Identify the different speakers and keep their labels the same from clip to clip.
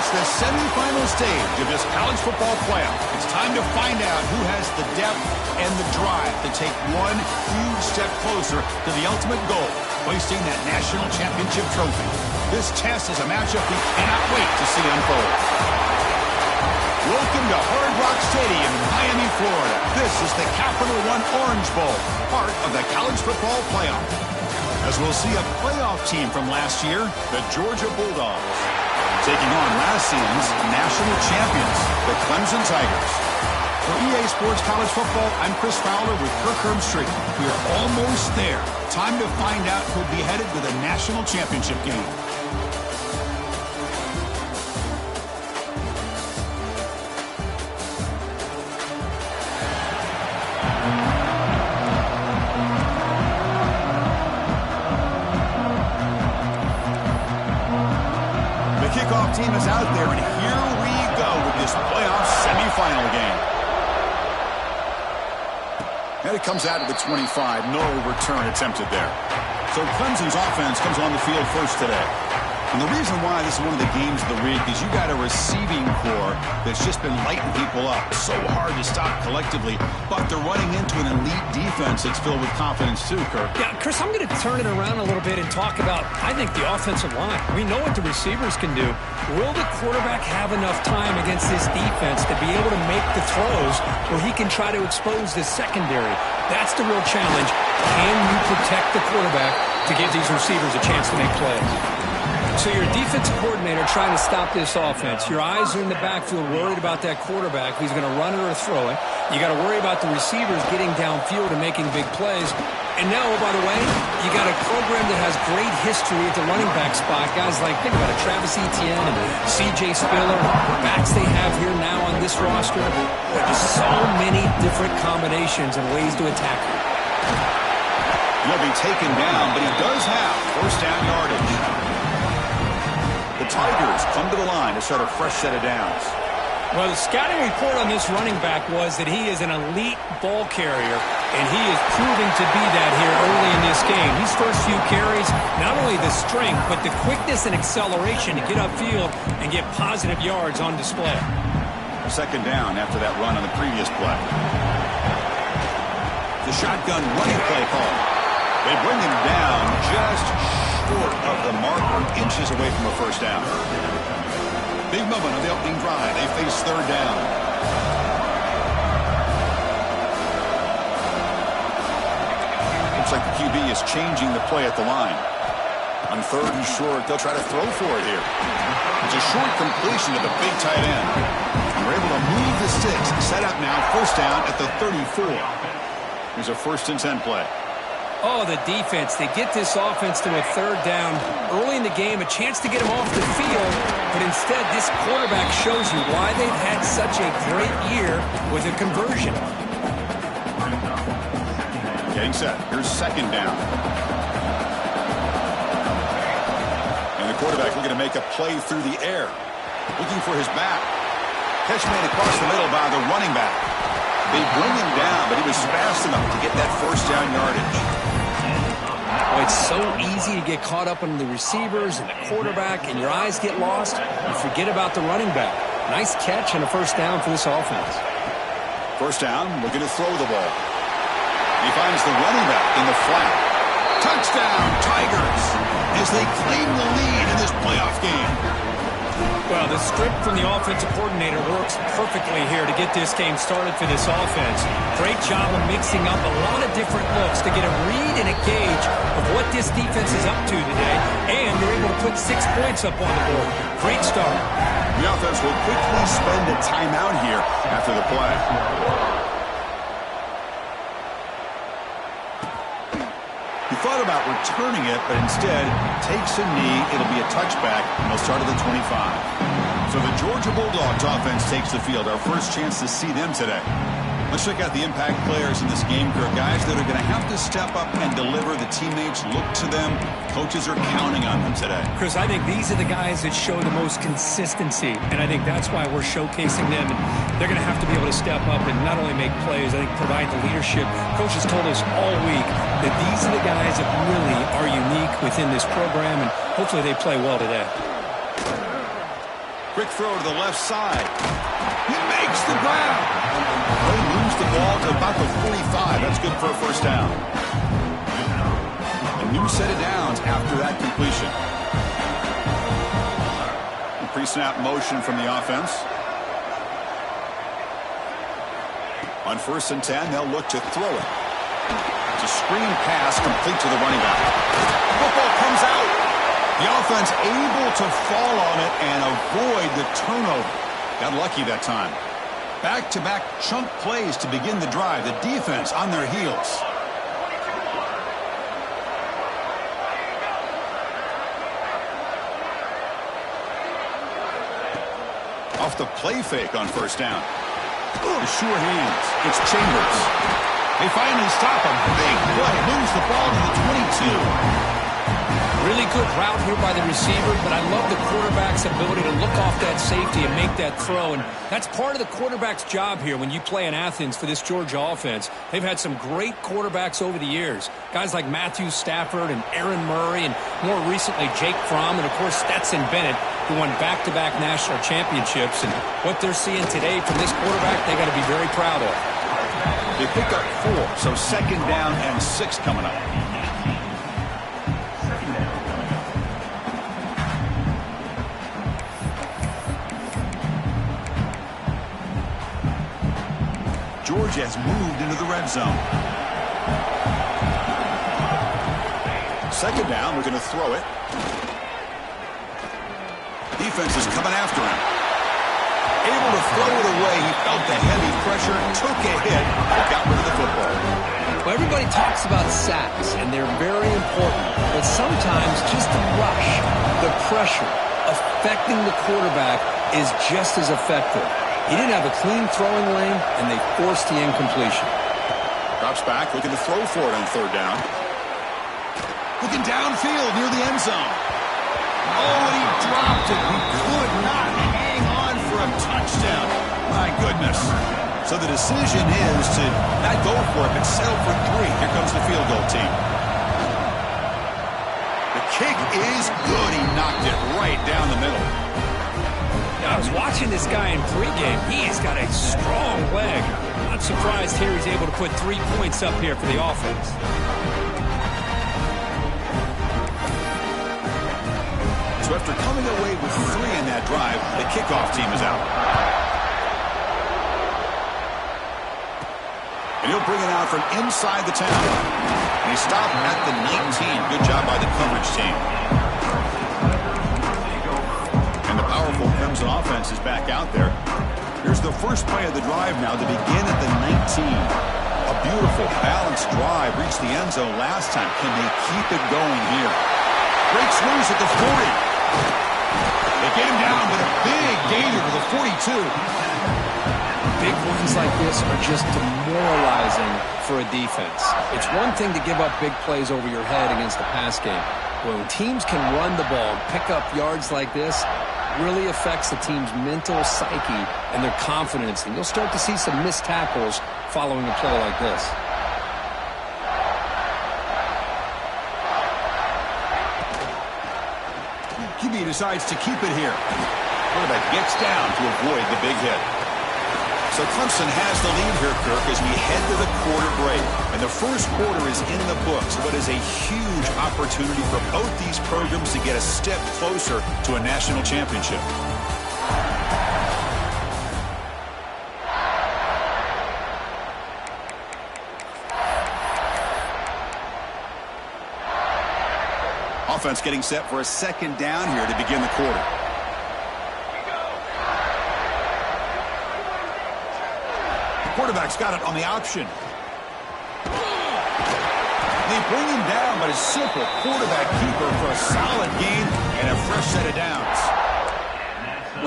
Speaker 1: It's the semifinal stage of this college football playoff. It's time to find out who has the depth and the drive to take one huge step closer to the ultimate goal, hoisting that national championship trophy. This test is a matchup we cannot wait to see unfold. Welcome to Hard Rock Stadium in Miami, Florida. This is the Capital One Orange Bowl, part of the college football playoff. As we'll see a playoff team from last year, the Georgia Bulldogs, taking on last season's national champions, the Clemson Tigers. For EA Sports College Football, I'm Chris Fowler with Kirk Herbstreit. We are almost there. Time to find out who'll be headed to the national championship game. Kickoff team is out there, and here we go with this playoff semifinal game. And it comes out of the 25. No return attempted there. So Clemson's offense comes on the field first today. And the reason why this is one of the games of the week is you got a receiving core that's just been lighting people up. So hard to stop collectively, but they're running into an elite defense that's filled with confidence too, Kirk.
Speaker 2: Yeah, Chris, I'm going to turn it around a little bit and talk about, I think, the offensive line. We know what the receivers can do. Will the quarterback have enough time against this defense to be able to make the throws where he can try to expose the secondary? That's the real challenge. Can you protect the quarterback to give these receivers a chance to make plays? So you're a defensive coordinator trying to stop this offense. Your eyes are in the backfield worried about that quarterback who's going to run it or throw it. You got to worry about the receivers getting downfield and making big plays. And now, oh, by the way, you got a program that has great history at the running back spot. Guys like, think about it, Travis Etienne and C.J. Spiller, the backs they have here now on this roster. There are just so many different combinations and ways to attack him.
Speaker 1: He'll be taken down, but he does have first down yardage. The Tigers come to the line to start a fresh set of downs.
Speaker 2: Well, the scouting report on this running back was that he is an elite ball carrier, and he is proving to be that here early in this game. These first few carries, not only the strength, but the quickness and acceleration to get upfield and get positive yards on display.
Speaker 1: Second down after that run on the previous play. The shotgun running play call. They bring him down just short of the marker, inches away from a first down. Big moment on the opening drive. They face third down. Looks like the QB is changing the play at the line. On third and short, they'll try to throw for it here. It's a short completion to the big tight end. And we're able to move the sticks. Set up now, first down at the 34. Here's a 1st and 10 play.
Speaker 2: Oh, the defense. They get this offense to a third down early in the game, a chance to get them off the field, but instead this quarterback shows you why they've had such a great year with a conversion.
Speaker 1: Getting set. Here's second down. And the quarterback looking to make a play through the air. Looking for his back. Catch made across the middle by the running back. They bring him down, but he was fast enough to get that first down yardage.
Speaker 2: Oh, it's so easy to get caught up on the receivers and the quarterback, and your eyes get lost. You forget about the running back. Nice catch and a first down for this offense.
Speaker 1: First down, looking to throw the ball. He finds the running back in the flat. Touchdown, Tigers, as they claim the lead in this playoff game.
Speaker 2: Well, the script from the offensive coordinator works perfectly here to get this game started for this offense. Great job of mixing up a lot of different looks to get a read and a gauge of what this defense is up to today, and they're able to put 6 points up on the board. Great start.
Speaker 1: The offense will quickly spend a timeout here after the play. He thought about returning it, but instead takes a knee. It'll be a touchback, and they'll start at the 25. So the Georgia Bulldogs offense takes the field. Our first chance to see them today. Let's check out the impact players in this game, Kirk. Guys that are going to have to step up and deliver. The teammates look to them. Coaches are counting on them today.
Speaker 2: Chris, I think these are the guys that show the most consistency, and I think that's why we're showcasing them. And they're going to have to be able to step up and not only make plays, I think provide the leadership. Coaches told us all week that these are the guys that really are unique within this program, and hopefully they play well today.
Speaker 1: Quick throw to the left side. He makes the grab. They lose the ball to about the 45. That's good for a first down. A new set of downs after that completion. Pre-snap motion from the offense. On 1st and 10, they'll look to throw it. It's a screen pass complete to the running back. Football comes out. The offense able to fall on it and avoid the turnover. Got lucky that time. Back-to-back chunk plays to begin the drive. The defense on their heels. Off the play fake on 1st down. The sure hands. It's Chambers. They finally stop him. Big play. Moves the ball to the 22.
Speaker 2: Really good route here by the receiver, but I love the quarterback's ability to look off that safety and make that throw. And that's part of the quarterback's job here when you play in Athens for this Georgia offense. They've had some great quarterbacks over the years. Guys like Matthew Stafford and Aaron Murray and more recently Jake Fromm and, of course, Stetson Bennett, who won back-to-back national championships. And what they're seeing today from this quarterback, they got to be very proud of.
Speaker 1: They pick up 4, so 2nd down and 6 coming up. Georgia has moved into the red zone. 2nd down, we're going to throw it. Defense is coming after him. Able to throw it away. He felt the heavy pressure, took a hit, but got rid of the football.
Speaker 2: Well, everybody talks about sacks, and they're very important. But sometimes just the rush, the pressure, affecting the quarterback is just as effective. He didn't have a clean throwing lane, and they forced the incompletion.
Speaker 1: Drops back, looking to throw for it on 3rd down. Looking downfield near the end zone. Oh, and he dropped it. He could not hang on for a touchdown. My goodness. So the decision is to not go for it, but settle for 3. Here comes the field goal team. The kick is good. He knocked it right down the middle.
Speaker 2: I was watching this guy in pregame. He has got a strong leg. Not surprised here he's able to put 3 points up here for the offense.
Speaker 1: So after coming away with 3 in that drive, the kickoff team is out. And he'll bring it out from inside the 10. And he stopped at the 19. Good job by the coverage team. Powerful Clemson offense is back out there. Here's the first play of the drive now to begin at the 19. A beautiful, balanced drive reached the end zone last time. Can they keep it going here? Breaks loose at the 40. They get him down, but a big gainer to the 42.
Speaker 2: Big runs like this are just demoralizing for a defense. It's one thing to give up big plays over your head against the pass game. When teams can run the ball and pick up yards like this, really affects the team's mental psyche and their confidence. And you'll start to see some missed tackles following a play like this.
Speaker 1: QB decides to keep it here. Quarterback gets down to avoid the big hit. So Clemson has the lead here, Kirk, as we head to the quarter break. And the first quarter is in the books. What is a huge opportunity for both these programs to get a step closer to a national championship. Offense getting set for a 2nd down here to begin the quarter. Quarterback's got it on the option. They bring him down, but a simple quarterback keeper for a solid gain and a fresh set of downs.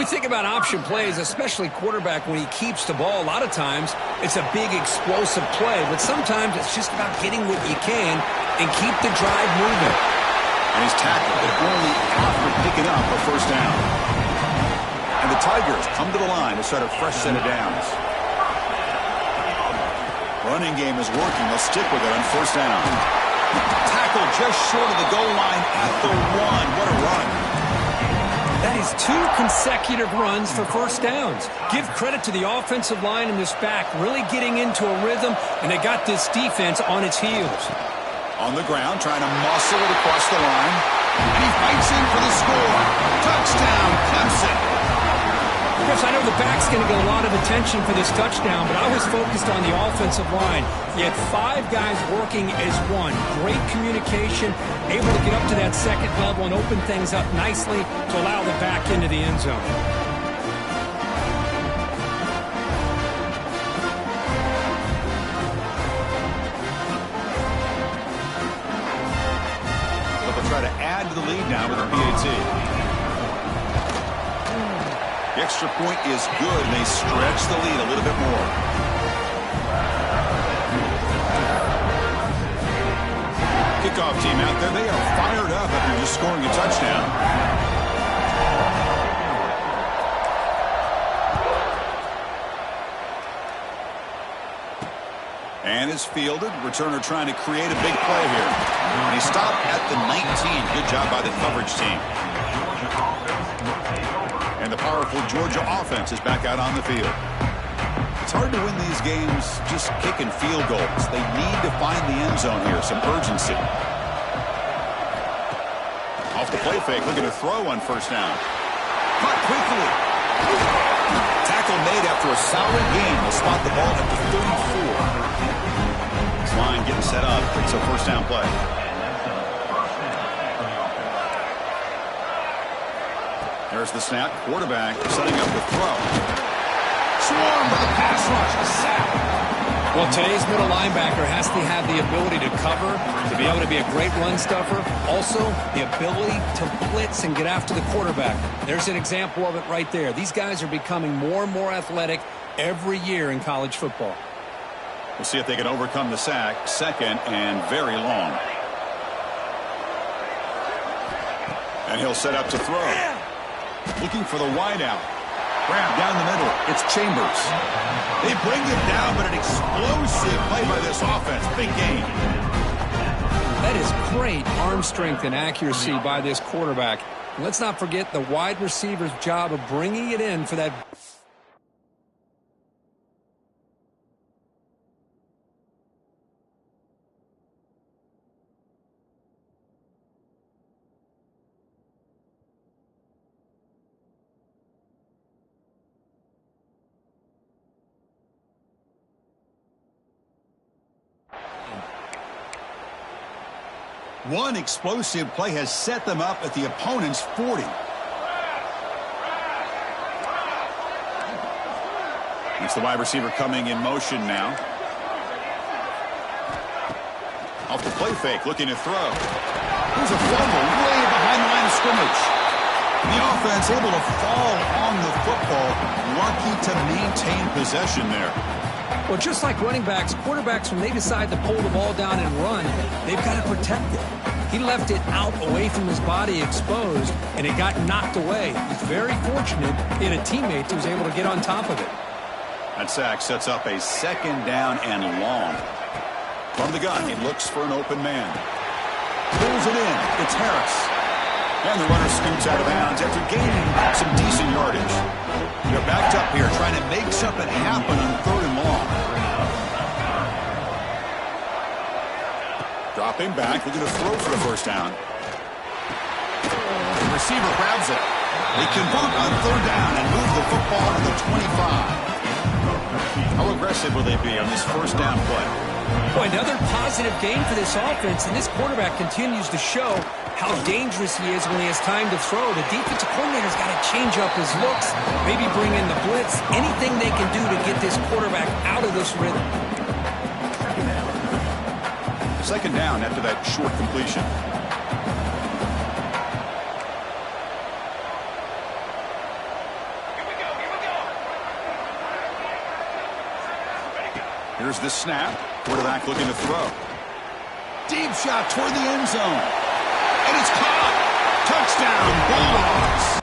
Speaker 2: We think about option plays, especially quarterback when he keeps the ball. A lot of times, it's a big explosive play, but sometimes it's just about getting what you can and keep the drive moving.
Speaker 1: And he's tackled, but only after picking up a first down. And the Tigers come to the line to start a fresh set of downs. Running game is working. They'll stick with it on 1st down. Tackle just short of the goal line at the 1. What a run.
Speaker 2: That is 2 consecutive runs for first downs. Give credit to the offensive line in this back, really getting into a rhythm, and they got this defense on its heels.
Speaker 1: On the ground, trying to muscle it across the line. And he fights in for the score. Touchdown, Clemson.
Speaker 2: Chris, I know the back's going to get a lot of attention for this touchdown, but I was focused on the offensive line. You had 5 guys working as one. Great communication, able to get up to that second level and open things up nicely to allow the back into the end zone.
Speaker 1: They'll try to add to the lead now with a PAT. The extra point is good, and they stretch the lead a little bit more. Kickoff team out there, they are fired up after just scoring a touchdown. And is fielded. Returner trying to create a big play here. And he stopped at the 19. Good job by the coverage team. And the powerful Georgia offense is back out on the field. It's hard to win these games just kicking field goals. They need to find the end zone here, some urgency. Off the play fake, looking to throw on first down. Caught quickly. Tackle made after a solid gain. They'll spot the ball at the 34. This line getting set up. It's a first down play. There's the snap. Quarterback setting up the throw. Swarmed by the pass rush. A sack.
Speaker 2: Well, today's middle linebacker has to have the ability to cover, to be able to be a great run stuffer. Also, the ability to blitz and get after the quarterback. There's an example of it right there. These guys are becoming more and more athletic every year in college football.
Speaker 1: We'll see if they can overcome the sack. Second and very long. And he'll set up to throw. Looking for the wideout. Grab down the middle. It's Chambers. They bring him down, but an explosive play by this offense. Big game.
Speaker 2: That is great arm strength and accuracy by this quarterback. And let's not forget the wide receiver's job of bringing it in for that.
Speaker 1: One explosive play has set them up at the opponent's 40. It's the wide receiver coming in motion now. Off the play fake, looking to throw. There's a fumble way behind the line of scrimmage. The offense able to fall on the football. Lucky to maintain possession there.
Speaker 2: Well, just like running backs, quarterbacks, when they decide to pull the ball down and run, they've got to protect it. He left it out away from his body exposed, and it got knocked away. He's very fortunate he had a teammate who was able to get on top of it.
Speaker 1: That sack sets up a second down and long. From the gun, he looks for an open man. Pulls it in. It's Harris. And the runner scoots out of bounds after gaining some decent yardage. They're backed up here trying to make something happen on third and long. Dropping back, looking to throw for the first down. The receiver grabs it. They convert on third down and move the football to the 25. How aggressive will they be on this first down play?
Speaker 2: Boy, another positive game for this offense, and this quarterback continues to show how dangerous he is when he has time to throw. The defensive coordinator's got to change up his looks, maybe bring in the blitz, anything they can do to get this quarterback out of this rhythm.
Speaker 1: Second down after that short completion. Here's the snap. Quarterback looking to throw. Deep shot toward the end zone. And it's caught. Touchdown, Bulldogs.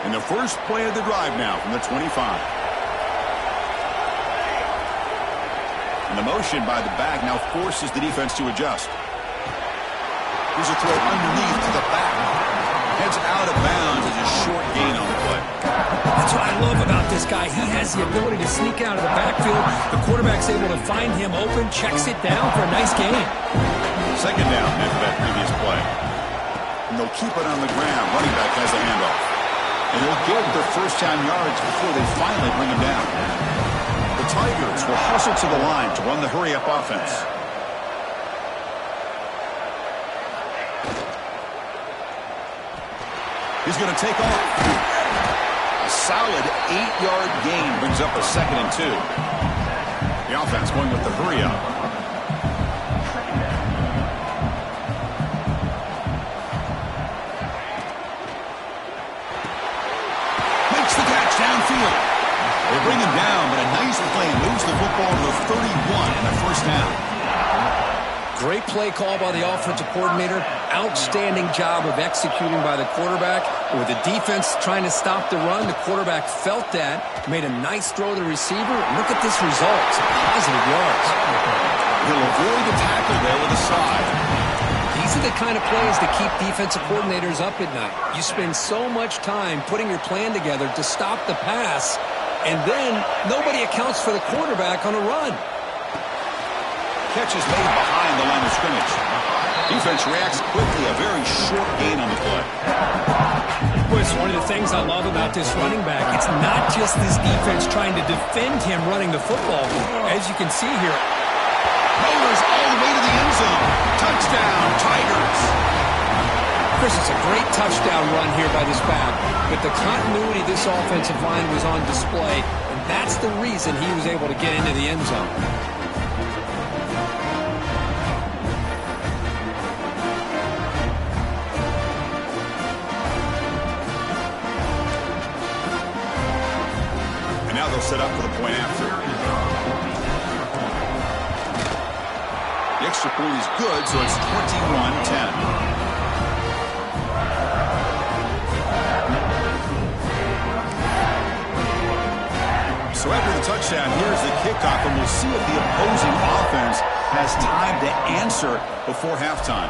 Speaker 1: And the first play of the drive now from the 25. And the motion by the back now forces the defense to adjust. Here's a throw underneath to the back. Heads out of bounds as a short gain on the play.
Speaker 2: That's what I love about this guy. He has the ability to sneak out of the backfield. The quarterback's able to find him open, checks it down for a nice gain.
Speaker 1: Second down after that previous play. And they'll keep it on the ground. Running back has a handoff. And they'll get their first down yards before they finally bring him down. The Tigers will hustle to the line to run the hurry-up offense. He's going to take off. A solid 8-yard gain brings up a 2nd and 2. The offense going with the hurry-up. Makes the catch downfield. They bring him down, but a nice play moves the football to the 31 and a first down.
Speaker 2: Great play call by the offensive coordinator. Outstanding job of executing by the quarterback. With the defense trying to stop the run, the quarterback felt that, made a nice throw to the receiver. Look at this result. Some positive yards.
Speaker 1: He'll avoid the tackle there with a slide.
Speaker 2: These are the kind of plays that keep defensive coordinators up at night. You spend so much time putting your plan together to stop the pass, and then nobody accounts for the quarterback on a run.
Speaker 1: Catch is made behind the line of scrimmage. Defense reacts quickly. A very short gain on the play.
Speaker 2: It's one of the things I love about this running back. It's not just this defense trying to defend him running the football. As you can see here,
Speaker 1: Powers all the way to the end zone. Touchdown, Tigers.
Speaker 2: Chris, it's a great touchdown run here by this back. But the continuity of this offensive line was on display, and that's the reason he was able to get into the end zone.
Speaker 1: They'll set up for the point after. The extra point is good, so it's 21-10. So after the touchdown, here's the kickoff, and we'll see if the opposing offense has time to answer before halftime.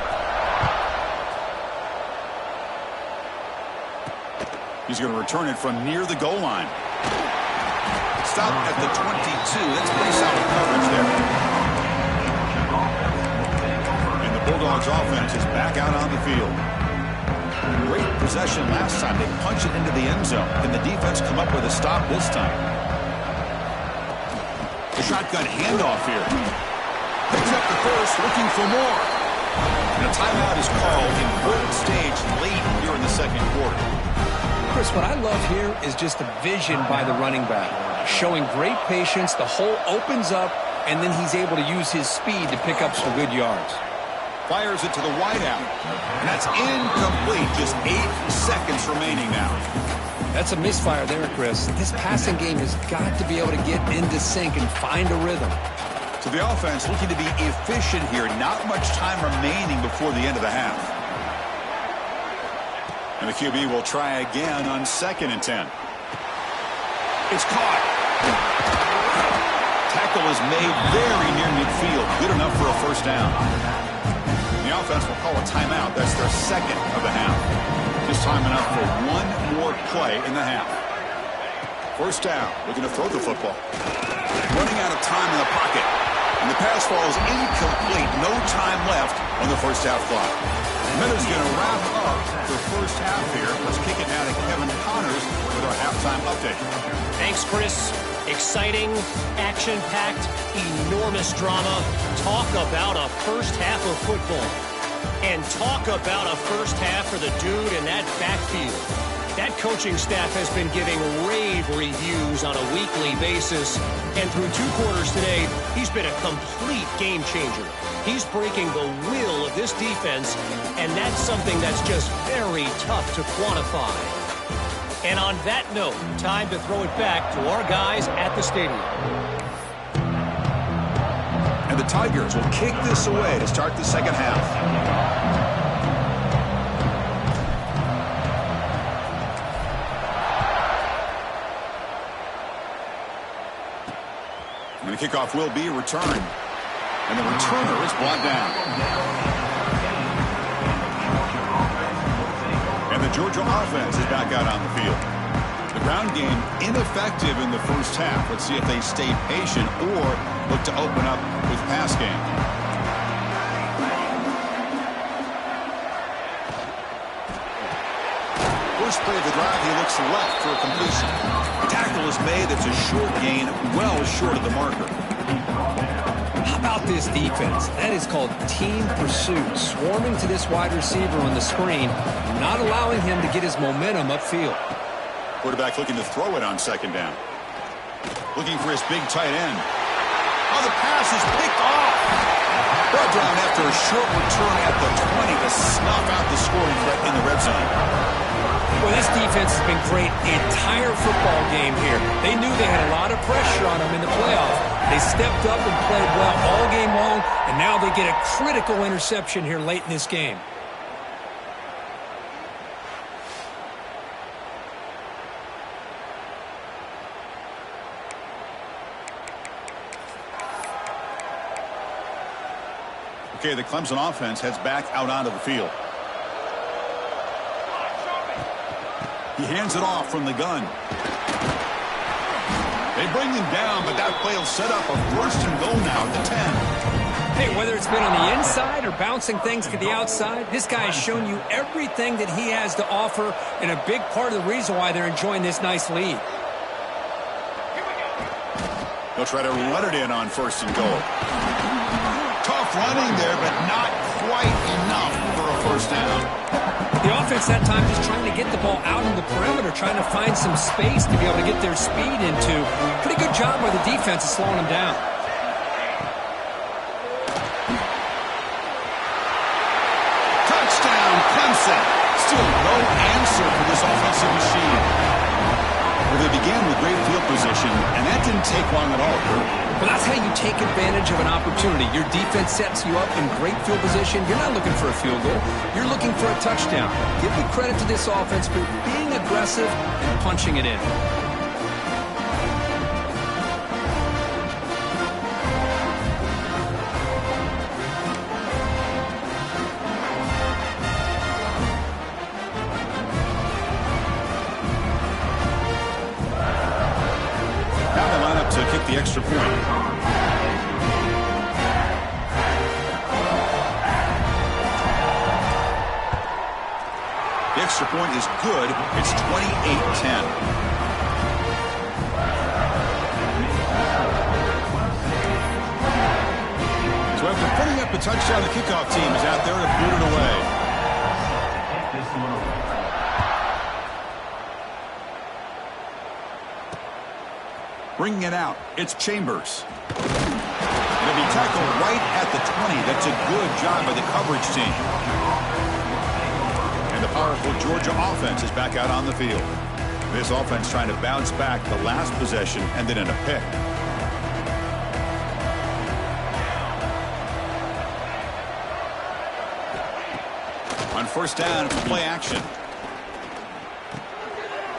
Speaker 1: He's going to return it from near the goal line. Stop at the 22. That's pretty solid coverage there. And the Bulldogs offense is back out on the field. Great possession last time. They punch it into the end zone. Can the defense come up with a stop this time? The shotgun handoff here. Picks up the first, looking for more. And a timeout is called. Important stage late here in the second quarter.
Speaker 2: Chris, what I love here is just the vision by the running back. Showing great patience, the hole opens up, and then he's able to use his speed to pick up some good yards.
Speaker 1: Fires it to the wideout, and that's incomplete. Just 8 seconds remaining now.
Speaker 2: That's a misfire there, Chris. This passing game has got to be able to get into sync and find a rhythm.
Speaker 1: So the offense looking to be efficient here. Not much time remaining before the end of the half. And the QB will try again on 2nd and 10. It's caught. Tackle is made very near midfield. Good enough for a first down. The offense will call a timeout. That's their 2nd of the half. Just time enough for one more play in the half. First down. Looking to throw the football. Running out of time in the pocket. And the pass falls incomplete. No time left on the first half clock. Miller's going to wrap up the first half here. Let's kick it now to Kevin Connors with our halftime update.
Speaker 3: Thanks, Chris. Exciting, action-packed, enormous drama. Talk about a first half of football. And talk about a first half for the dude in that backfield. That coaching staff has been giving rave reviews on a weekly basis. And through 2 quarters today, he's been a complete game changer. He's breaking the will of this defense, and that's something that's just very tough to quantify. And on that note, time to throw it back to our guys at the stadium.
Speaker 1: And the Tigers will kick this away to start the second half. And the kickoff will be returned. And the returner is brought down. And the Georgia offense is back out on the field. The ground game ineffective in the first half. Let's see if they stay patient or look to open up with pass game. First play of the drive, he looks left for a completion. The tackle is made. It's a short gain, well short of the marker.
Speaker 2: How about this defense? That is called team pursuit. Swarming to this wide receiver on the screen, not allowing him to get his momentum upfield.
Speaker 1: Quarterback looking to throw it on second down. Looking for his big tight end. Oh, the pass is picked off. Brought down after a short return at the 20 to snuff out the scoring threat in the red zone.
Speaker 2: Well, this defense has been great the entire football game here. They knew they had a lot of pressure on them in the playoff. They stepped up and played well all game long, and now they get a critical interception here late in this game.
Speaker 1: Okay, the Clemson offense heads back out onto the field. He hands it off from the gun. They bring him down, but that play will set up a first and goal now at the 10.
Speaker 2: Hey, whether it's been on the inside or bouncing things to the outside, this guy has shown you everything that he has to offer, and a big part of the reason why they're enjoying this nice lead.
Speaker 1: They'll try to run it in on first and goal. Tough running there, but not quite enough for a first down.
Speaker 2: The offense that time just trying to get the ball out on the perimeter, trying to find some space to be able to get their speed into. Pretty good job by the defense of slowing them down.
Speaker 1: Touchdown, Clemson. Still no answer for this offensive machine. Well, they began with great field position, and that didn't take long at all, Kurt.
Speaker 2: Well, that's how you take advantage of an opportunity. Your defense sets you up in great field position. You're not looking for a field goal. You're looking for a touchdown. Give the credit to this offense for being aggressive and punching it in.
Speaker 1: The extra point. The extra point is good. It's 28-10. So after putting up a touchdown, the kickoff team is out there to boot it away. Bringing it out, it's Chambers. It'll be tackled right at the 20. That's a good job by the coverage team. And the powerful Georgia offense is back out on the field. This offense trying to bounce back the last possession and then in a pick. On first down, play action.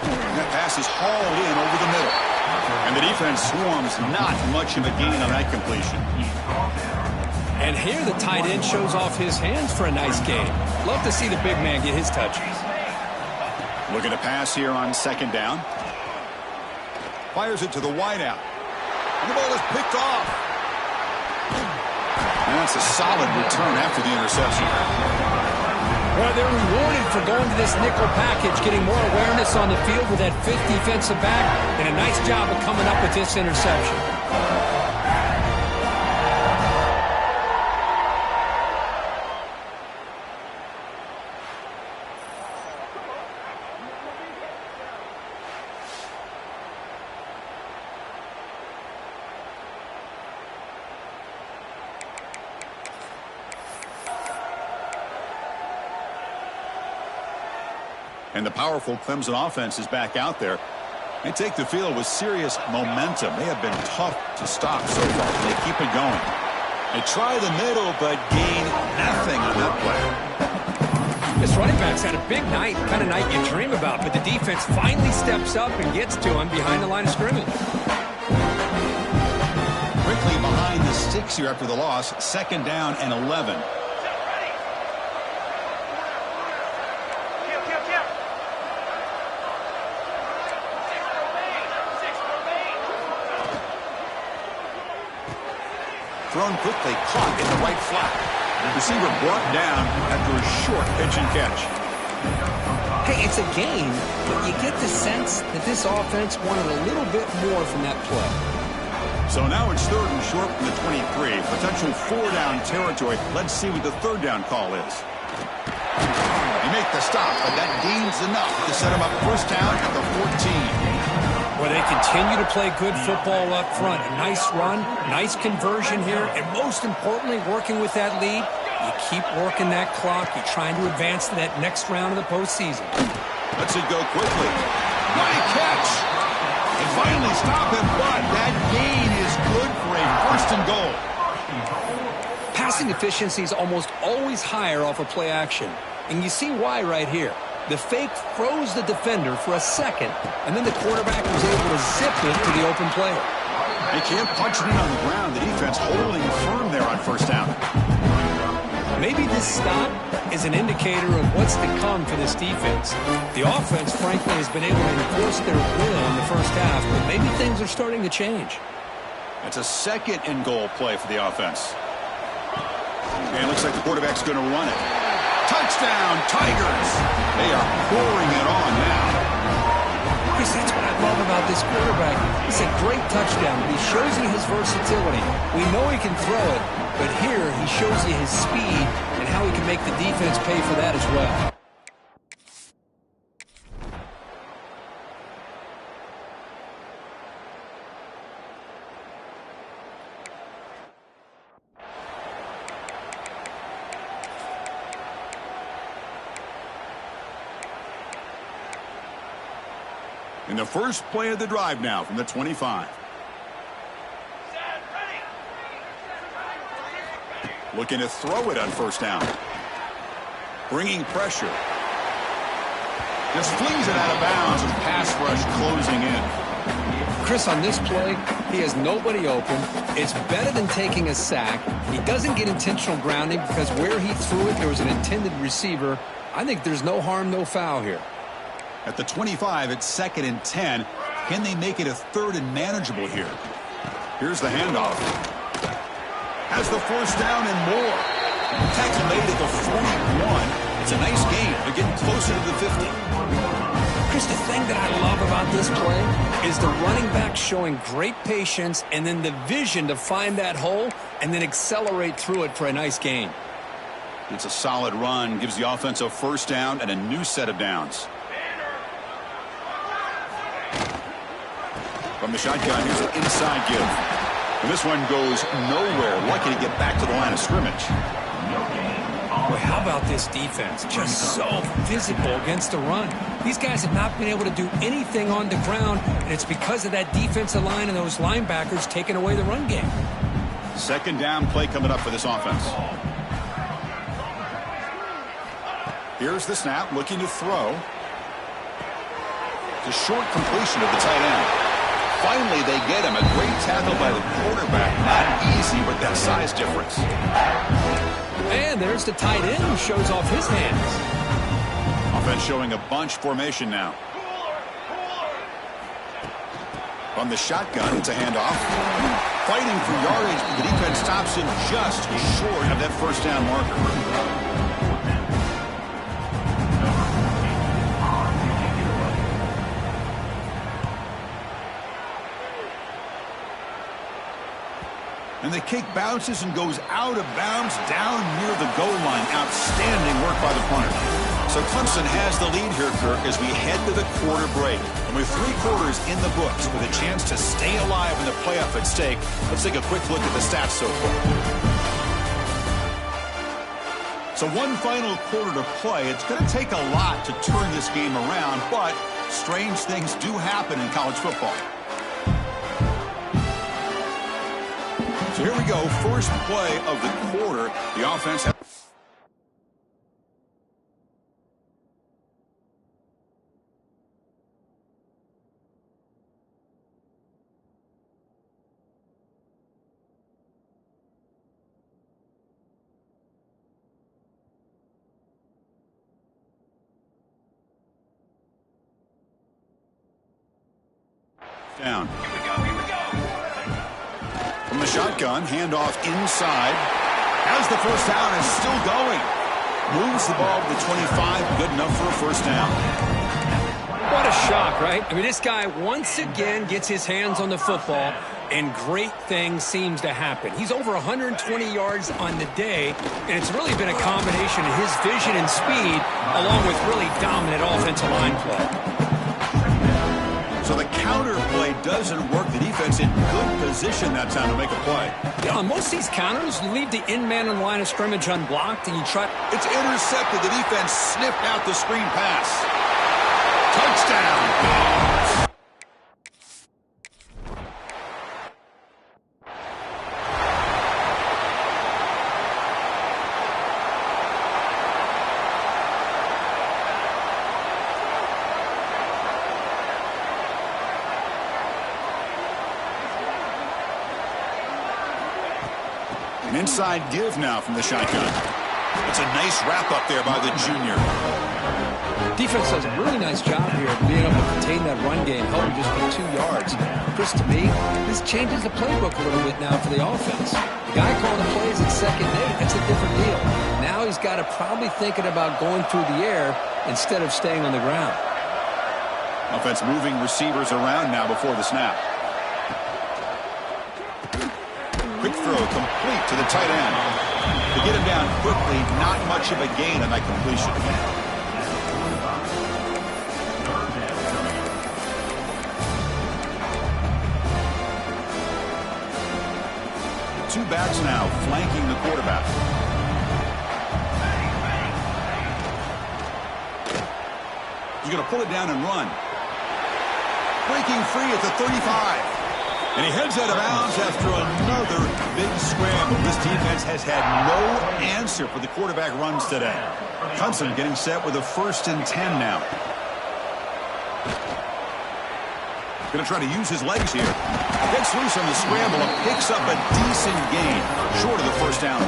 Speaker 1: And that pass is hauled in over the middle. And the defense swarms, not much of a gain on that completion.
Speaker 2: And here the tight end shows off his hands for a nice game. Love to see the big man get his touches.
Speaker 1: Looking to pass here on second down. Fires it to the wideout. And the ball is picked off. And that's a solid return after the interception.
Speaker 2: Well, they're rewarded for going to this nickel package, getting more awareness on the field with that fifth defensive back, and a nice job of coming up with this interception.
Speaker 1: And the powerful Clemson offense is back out there. They take the field with serious momentum. They have been tough to stop so far. They keep it going. They try the middle, but gain nothing on that play.
Speaker 2: This running back's had a big night, kind of night you dream about, but the defense finally steps up and gets to him behind the line of scrimmage.
Speaker 1: quickly behind the sticks here after the loss. 2nd down and 11. Thrown quickly, caught in the right flat. The receiver brought down after a short pitch and catch.
Speaker 2: Hey, it's a game, but you get the sense that this offense wanted a little bit more from that play.
Speaker 1: So now it's 3rd and short from the 23. Potential 4-down territory. Let's see what the 3rd down call is. They make the stop, but that gains enough to set them up 1st down at the 14.
Speaker 2: Where they continue to play good football up front. A nice run, nice conversion here, and most importantly, working with that lead, you keep working that clock. You're trying to advance to that next round of the postseason.
Speaker 1: Let's it go quickly. Nice catch. And finally stop him, but that gain is good for a 1st and goal.
Speaker 2: Passing efficiency is almost always higher off of play action, and you see why right here. The fake froze the defender for a second, and then the quarterback was able to zip it to the open player.
Speaker 1: They can't punch it in on the ground. The defense holding firm there on 1st down.
Speaker 2: Maybe this stop is an indicator of what's to come for this defense. The offense, frankly, has been able to enforce their will in the 1st half, but maybe things are starting to change.
Speaker 1: It's a 2nd and goal play for the offense. And it looks like the quarterback's going to run it. Touchdown, Tigers! They are pouring it on now.
Speaker 2: Chris, that's what I love about this quarterback. It's a great touchdown, but he shows you his versatility. We know he can throw it, but here he shows you his speed and how he can make the defense pay for that as well.
Speaker 1: In the first play of the drive now from the 25. Looking to throw it on 1st down. Bringing pressure. Just flings it out of bounds and pass rush closing in.
Speaker 2: Chris, on this play, he has nobody open. It's better than taking a sack. He doesn't get intentional grounding because where he threw it, there was an intended receiver. I think there's no harm, no foul here.
Speaker 1: At the 25, it's 2nd and 10. Can they make it a 3rd and manageable here? Here's the handoff. Has the 1st down and more. Tackle made at the 41. It's a nice gain. They're getting closer to the 50.
Speaker 2: Chris, the thing that I love about this play is the running back showing great patience and then the vision to find that hole and then accelerate through it for a nice gain.
Speaker 1: It's a solid run. Gives the offense a 1st down and a new set of downs. From the shotgun, here's an inside give. And this one goes nowhere. Lucky to get back to the line of scrimmage.
Speaker 2: Boy, how about this defense? Just so physical against the run. These guys have not been able to do anything on the ground, and it's because of that defensive line and those linebackers taking away the run game.
Speaker 1: 2nd down play coming up for this offense. Here's the snap, looking to throw. It's a short completion of the tight end. Finally, they get him. A great tackle by the quarterback. Not easy with that size difference.
Speaker 2: And there's the tight end who shows off his hands.
Speaker 1: Offense showing a bunch formation now. From the shotgun, it's a handoff. Fighting for yardage, but the defense stops him just short of that 1st down marker. And the kick bounces and goes out of bounds down near the goal line. Outstanding work by the punter. So Clemson has the lead here, Kirk, as we head to the quarter break. And with 3 quarters in the books with a chance to stay alive in the playoff at stake, let's take a quick look at the stats so far. So one final quarter to play. It's going to take a lot to turn this game around, but strange things do happen in college football. So here we go, first play of the quarter. The offense Down. From the shotgun, handoff inside. Has the first down and still going. Moves the ball to the 25, good enough for a first down.
Speaker 2: What a shock, right? I mean, this guy once again gets his hands on the football, and great things seems to happen. He's over 120 yards on the day, and it's really been a combination of his vision and speed, along with really dominant offensive line play.
Speaker 1: So the counter play doesn't work. The defense in good position that time to make a play.
Speaker 2: Yeah, on most of these counters, you leave the in-man on the line of scrimmage unblocked, and you try.
Speaker 1: It's intercepted. The defense sniffed out the screen pass. Touchdown. An inside give now from the shotgun. It's a nice wrap up there by the junior.
Speaker 2: Defense does a really nice job here of being able to contain that run game, helping just get 2 yards. Chris, to me, this changes the playbook a little bit now for the offense. The guy calling the plays at 2nd and 8, that's a different deal. Now he's got to probably thinking about going through the air instead of staying on the ground.
Speaker 1: Offense moving receivers around now before the snap. Quick throw complete to the tight end. To get him down quickly, not much of a gain on that completion. Two backs now flanking the quarterback. He's going to pull it down and run. Breaking free at the 35. And he heads out of bounds after another big scramble. This defense has had no answer for the quarterback runs today. Clemson getting set with a 1st and 10 now. Going to try to use his legs here. Gets loose on the scramble and picks up a decent gain. Short of the first down.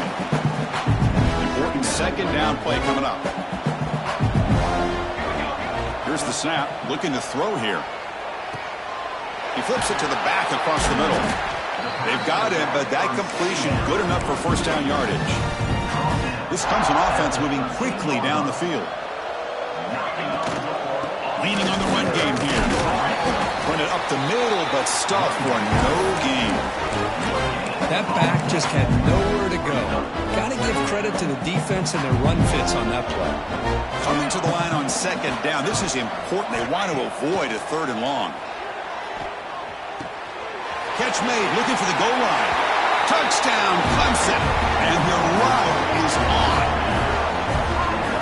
Speaker 1: Important 2nd down play coming up. Here's the snap. Looking to throw here. He flips it to the back across the middle. They've got him, but that completion good enough for first down yardage. This Clemson offense moving quickly down the field. Leaning on the run game here. Run it up the middle, but stuffed for no gain.
Speaker 2: That back just had nowhere to go. Got to give credit to the defense and their run fits on that play.
Speaker 1: Coming to the line on 2nd down. This is important. They want to avoid a 3rd and long. Catch made, looking for the goal line. Touchdown, Clemson. And the route is on.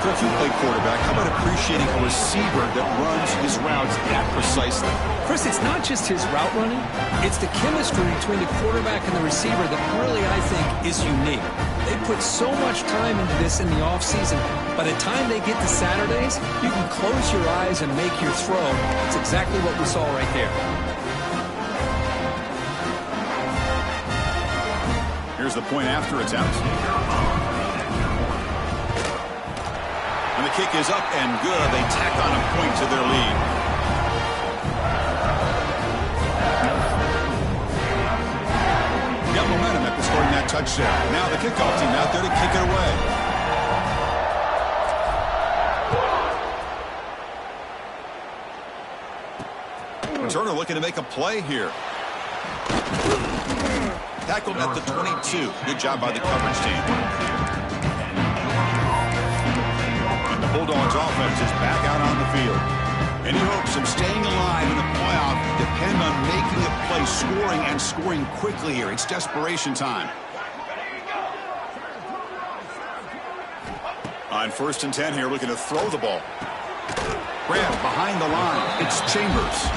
Speaker 1: If you play quarterback, how about appreciating a receiver that runs his routes that precisely?
Speaker 2: Chris, it's not just his route running. It's the chemistry between the quarterback and the receiver that really, I think, is unique. They put so much time into this in the offseason. By the time they get to Saturdays, you can close your eyes and make your throw. It's exactly what we saw right there.
Speaker 1: Here's the point after it's out. And the kick is up and good. They tack on a point to their lead. Got momentum after scoring that touchdown. Now the kickoff team out there to kick it away. Turner looking to make a play here. Tackled at the 22. Good job by the coverage team. And the Bulldogs offense is back out on the field. Any hopes of staying alive in the playoff depend on making a play, scoring, and scoring quickly here. It's desperation time. On 1st and 10 here, looking to throw the ball. Grab behind the line. It's Chambers.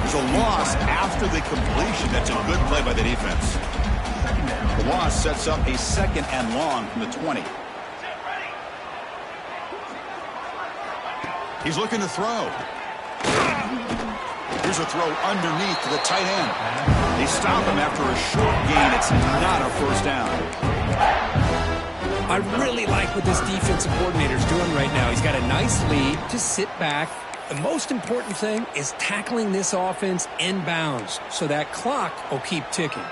Speaker 1: There's a loss after the completion. That's a good play by the defense. The loss sets up a 2nd and long from the 20. He's looking to throw. Here's a throw underneath to the tight end. They stop him after a short gain. It's not a first down.
Speaker 2: I really like what this defensive coordinator is doing right now. He's got a nice lead. Just sit back, The most important thing is tackling this offense inbounds so that clock will keep ticking.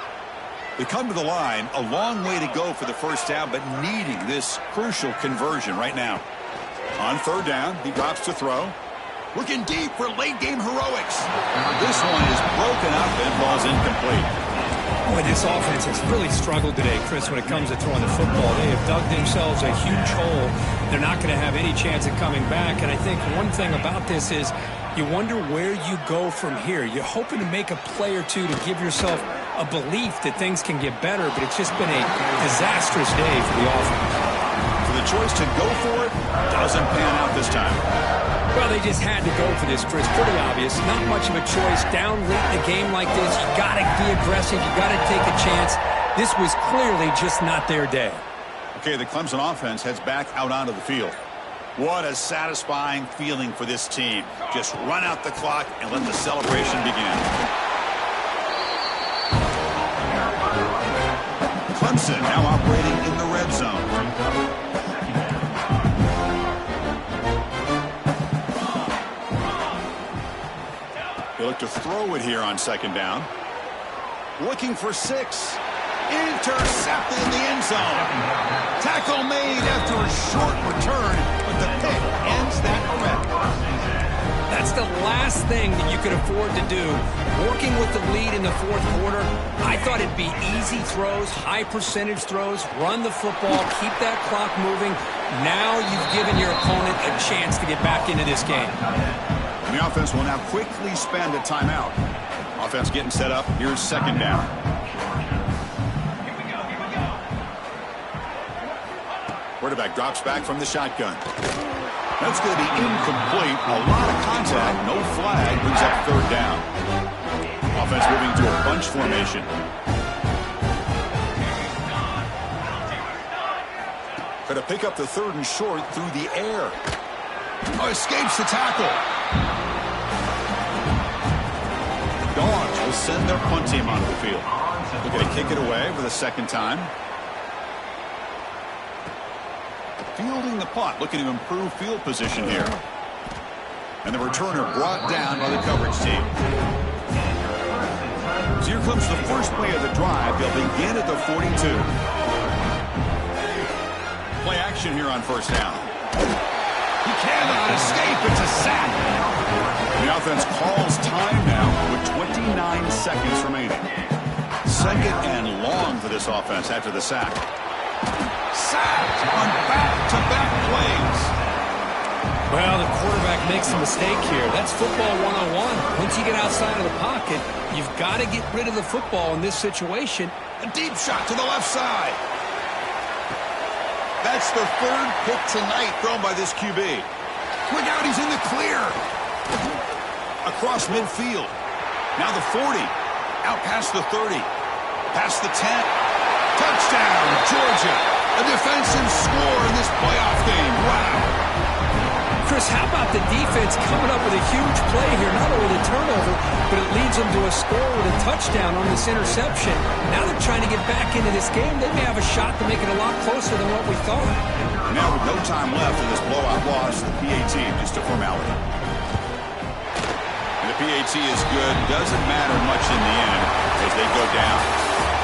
Speaker 1: They come to the line, a long way to go for the first down, but needing this crucial conversion right now. On third down, he drops to throw. Looking deep for late-game heroics. This one is broken up and falls incomplete.
Speaker 2: Boy, this offense has really struggled today, Chris, when it comes to throwing the football. They have dug themselves a huge hole. They're not going to have any chance of coming back. And I think one thing about this is you wonder where you go from here. You're hoping to make a play or two to give yourself a belief that things can get better, but it's just been a disastrous day for the offense.
Speaker 1: So the choice to go for it doesn't pan out this time.
Speaker 2: Well, they just had to go for this, Chris. Pretty obvious. Not much of a choice. Down late in a game like this, you got to be aggressive. You got to take a chance. This was clearly just not their day.
Speaker 1: Okay, the Clemson offense heads back out onto the field. What a satisfying feeling for this team. Just run out the clock and let the celebration begin. Clemson now operating in the red zone. They look to throw it here on second down. Looking for 6. Intercepted in the end zone. Tackle made after a short return, but the pick ends that threat.
Speaker 2: That's the last thing that you could afford to do. Working with the lead in the fourth quarter, I thought it'd be easy throws, high percentage throws, run the football, keep that clock moving. Now you've given your opponent a chance to get back into this game.
Speaker 1: And the offense will now quickly spend a timeout. Offense getting set up. Here's second down. Quarterback drops back from the shotgun. That's going to be incomplete. A lot of contact. No flag. Brings up third down. Offense moving to a bunch formation. Going to pick up the third and short through the air. Oh, escapes the tackle. Dogs will send their punt team onto the field. They're going to kick it away for the second time. Fielding the punt, looking to improve field position here. And the returner brought down by the coverage team. So here comes the first play of the drive. They'll begin at the 42. Play action here on first down. He cannot escape. It's a sack. The offense calls time now with 29 seconds remaining. Second and long for this offense after the sack. Sacked on back-to-back plays.
Speaker 2: Well, the quarterback makes a mistake here. That's football 101. Once you get outside of the pocket, you've got to get rid of the football in this situation.
Speaker 1: A deep shot to the left side. That's the third pick tonight thrown by this QB. Quick out, he's in the clear. Across midfield. Now the 40. Out past the 30. Past the 10. Touchdown, Georgia. A defensive score in this playoff game. Wow.
Speaker 2: Chris, how about the defense coming up with a huge play here? Not only the turnover, but it leads them to a score with a touchdown on this interception. Now they're trying to get back into this game. They may have a shot to make it a lot closer than what we thought.
Speaker 1: Now with no time left in this blowout loss, the PAT just a formality. And the PAT is good. Doesn't matter much in the end as they go down.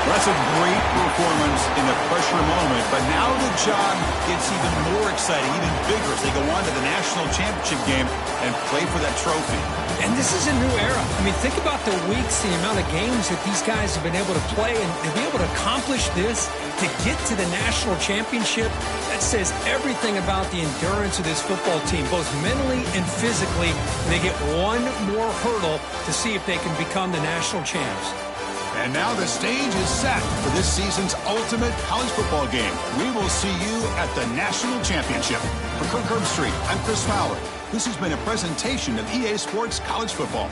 Speaker 1: Well, that's a great performance in the pressure moment, but now the job gets even more exciting, even bigger as they go on to the national championship game and play for that trophy.
Speaker 2: And this is a new era. I mean, think about the weeks, the amount of games that these guys have been able to play, and to be able to accomplish this, to get to the national championship, that says everything about the endurance of this football team, both mentally and physically. They get one more hurdle to see if they can become the national champs.
Speaker 1: And now the stage is set for this season's ultimate college football game. We will see you at the national championship. For Kirk Herbstreit, I'm Chris Fowler. This has been a presentation of EA Sports College Football.